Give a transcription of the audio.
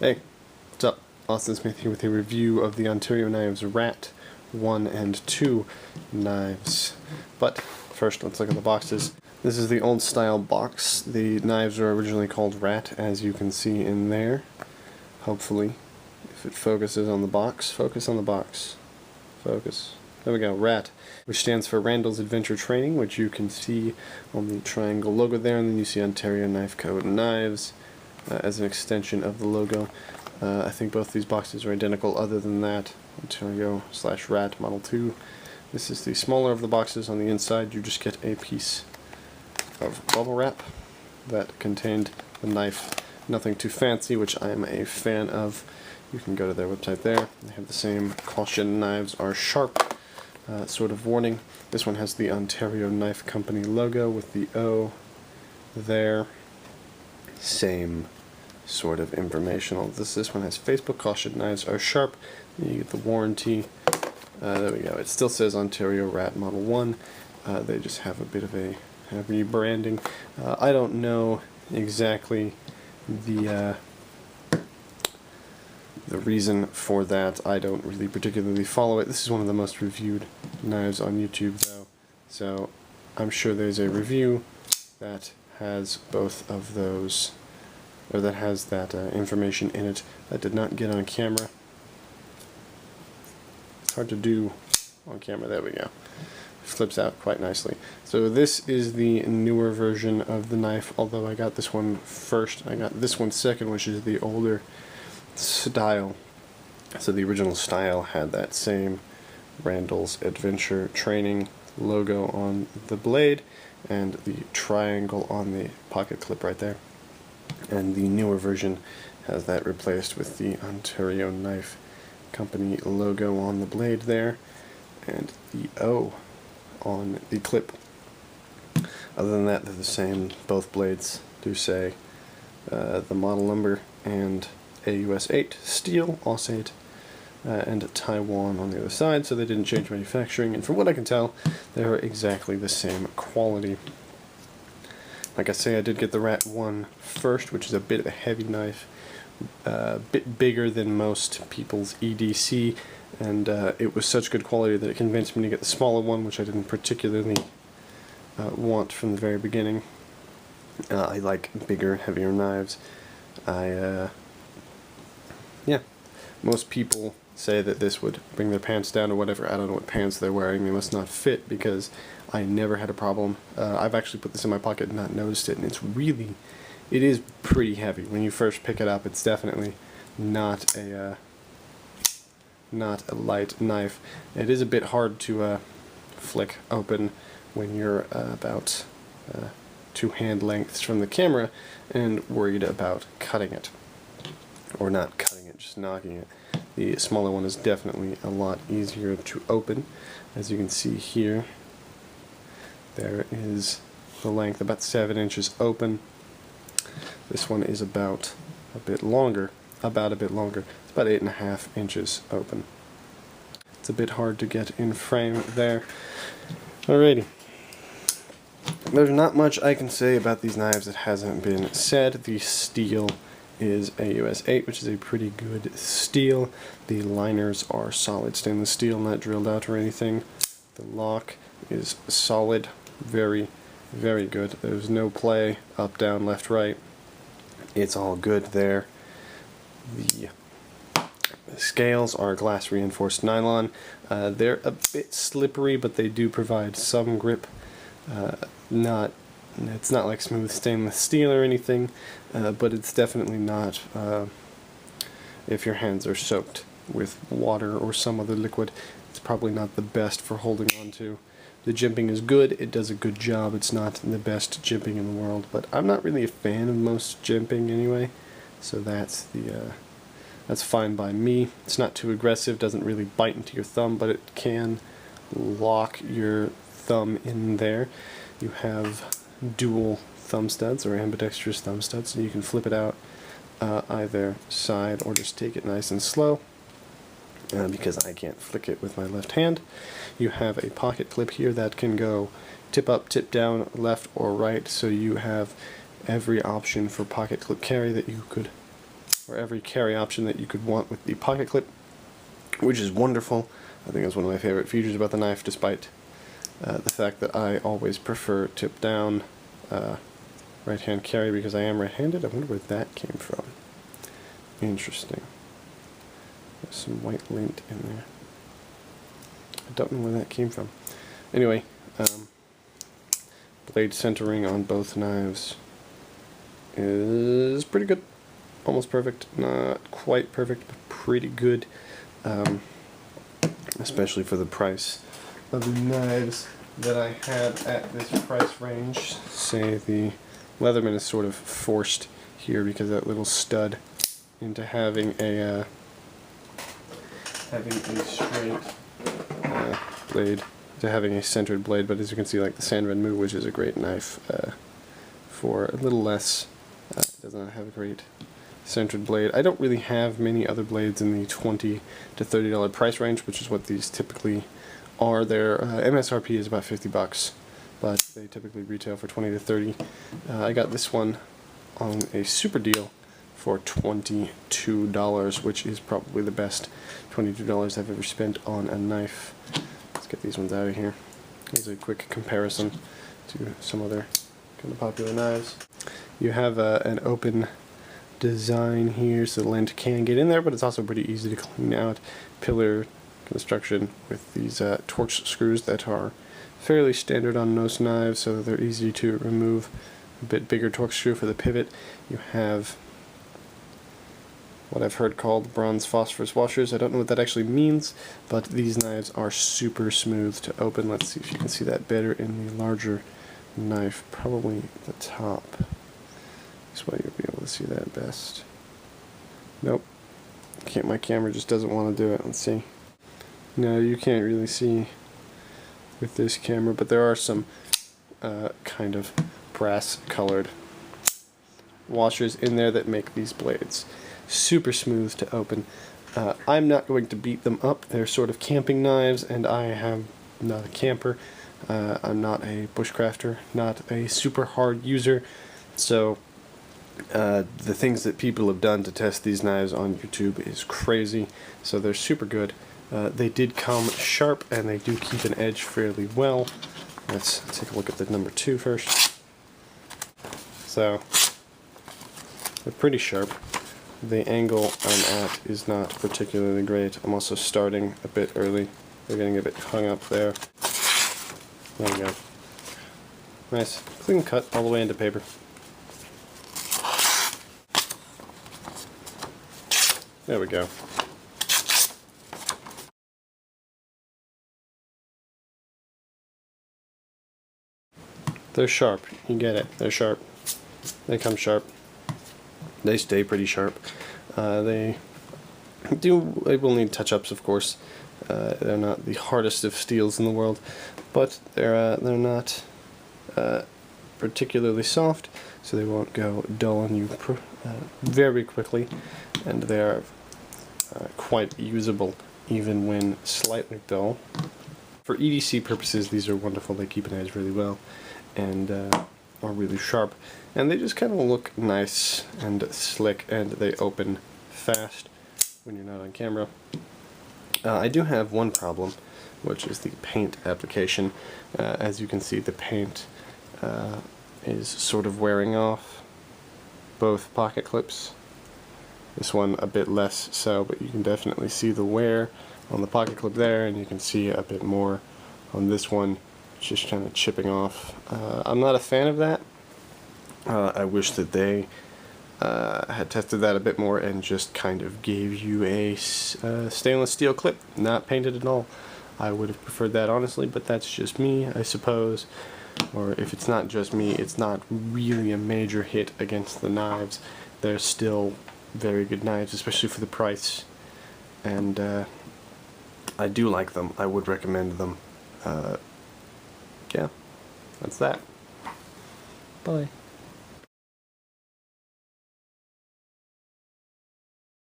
Hey, what's up? Austin Smith here with a review of the Ontario Knives Rat 1 and 2 knives. But first, let's look at the boxes. This is the old style box. The knives were originally called Rat, as you can see in there. Hopefully, if it focuses on the box, focus on the box. Focus. There we go, Rat, which stands for Randall's Adventure Training, which you can see on the triangle logo there, and then you see Ontario Knife Co. Knives as an extension of the logo. I think both these boxes are identical other than that. Ontario/Rat Model 2. This is the smaller of the boxes. On the inside you just get a piece of bubble wrap that contained the knife. Nothing too fancy, which I am a fan of. You can go to their website there. They have the same caution, knives are sharp sort of warning. This one has the Ontario Knife Company logo with the O there. Same sort of informational. This one has Facebook caution, knives are sharp. You get the warranty. There we go. It still says Ontario Rat Model 1. They just have a bit of a rebranding. I don't know exactly the reason for that. I don't really particularly follow it. This is one of the most reviewed knives on YouTube, though, so I'm sure there's a review that has both of those, or that has that information in it that did not get on camera. It's hard to do on camera. There we go. It flips out quite nicely. So this is the newer version of the knife, although I got this one first. I got this one second, which is the older style. So the original style had that same Randall's Adventure Training logo on the blade and the triangle on the pocket clip right there. And the newer version has that replaced with the Ontario Knife Company logo on the blade there and the O on the clip. Other than that, they're the same. Both blades do say the model number and AUS-8 steel, AUS-8, and Taiwan on the other side, so they didn't change manufacturing, and from what I can tell, they're exactly the same quality. Like I say, I did get the Rat 1 first, which is a bit of a heavy knife, a bit bigger than most people's EDC, and it was such good quality that it convinced me to get the smaller one, which I didn't particularly want from the very beginning. I like bigger, heavier knives. Yeah, most people say that this would bring their pants down or whatever. I don't know what pants they're wearing. They must not fit, because I never had a problem. I've actually put this in my pocket and not noticed it, and it is pretty heavy. When you first pick it up, it's definitely not a light knife. It is a bit hard to flick open when you're about 2 hand lengths from the camera and worried about cutting it. Or not cutting it, just knocking it. The smaller one is definitely a lot easier to open. As you can see here, there is the length, about 7 inches open. This one is about a bit longer. It's about 8.5 inches open. It's a bit hard to get in frame there. Alrighty. There's not much I can say about these knives that hasn't been said. The steel is AUS-8, which is a pretty good steel. The liners are solid stainless steel, not drilled out or anything. The lock is solid, very, very good. There's no play, up, down, left, right. It's all good there. The scales are glass reinforced nylon. They're a bit slippery, but they do provide some grip. It's not like smooth stainless steel or anything, but it's definitely not if your hands are soaked with water or some other liquid. It's probably not the best for holding on to. The jimping is good, it does a good job. It's not the best jimping in the world, but I'm not really a fan of most jimping anyway, so that's fine by me. It's not too aggressive, doesn't really bite into your thumb, but it can lock your thumb in there. You have dual thumb studs or ambidextrous thumb studs, so you can flip it out either side or just take it nice and slow, because I can't flick it with my left hand. You have a pocket clip here that can go tip up, tip down, left or right, so you have every option for pocket clip carry that you could or every carry option that you could want with the pocket clip, which is wonderful. I think that's one of my favorite features about the knife, despite the fact that I always prefer tip down right hand carry because I am right handed. I wonder where that came from. Interesting. There's some white lint in there. I don't know where that came from. Anyway, blade centering on both knives is pretty good. Almost perfect. Not quite perfect, but pretty good. Especially for the price of the knives that I have at this price range. Say the Leatherman is sort of forced here because that little stud into having a straight blade, to having a centered blade. But as you can see, like the Sanren Mu, which is a great knife for a little less, does not have a great centered blade. I don't really have many other blades in the $20 to $30 price range, which is what these typically are. Their MSRP is about $50, but they typically retail for $20 to $30. I got this one on a super deal for $22, which is probably the best $22 I've ever spent on a knife. Let's get these ones out of here. Here's a quick comparison to some other kind of popular knives. You have an open design here, so the lint can get in there, but it's also pretty easy to clean out. Pillar construction with these Torx screws that are fairly standard on most knives, so they're easy to remove. A bit bigger Torx screw for the pivot. You have what I've heard called bronze phosphorus washers. I don't know what that actually means, but these knives are super smooth to open. Let's see if you can see that better in the larger knife, probably the top. This way you'll be able to see that best. Nope. Can't. My camera just doesn't want to do it. Let's see. No, you can't really see with this camera, but there are some kind of brass colored washers in there that make these blades super smooth to open. I'm not going to beat them up. They're sort of camping knives, and I am not a camper. I'm not a bushcrafter, not a super hard user, so the things that people have done to test these knives on YouTube is crazy. So they're super good. They did come sharp, and they do keep an edge fairly well. Let's take a look at the number 2 first. So they're pretty sharp. The angle I'm at is not particularly great. I'm also starting a bit early. They're getting a bit hung up there. There we go. Nice. Clean cut all the way into paper. There we go. They're sharp. You get it. They're sharp. They come sharp. They stay pretty sharp. They will need touch-ups, of course. They're not the hardest of steels in the world, but they're not particularly soft, so they won't go dull on you very quickly, and they are quite usable even when slightly dull. For EDC purposes, these are wonderful. They keep an edge really well, and are really sharp, and they just kind of look nice and slick, and they open fast when you're not on camera. I do have one problem, which is the paint application. As you can see, the paint is sort of wearing off both pocket clips. This one a bit less so, but you can definitely see the wear on the pocket clip there, and you can see a bit more on this one, just kind of chipping off. I'm not a fan of that. I wish that they had tested that a bit more and just kind of gave you a stainless steel clip, not painted at all. I would have preferred that, honestly, but that's just me, I suppose. Or if it's not just me, it's not really a major hit against the knives. They're still very good knives, especially for the price, and I do like them. I would recommend them. Yeah, that's that. Bye.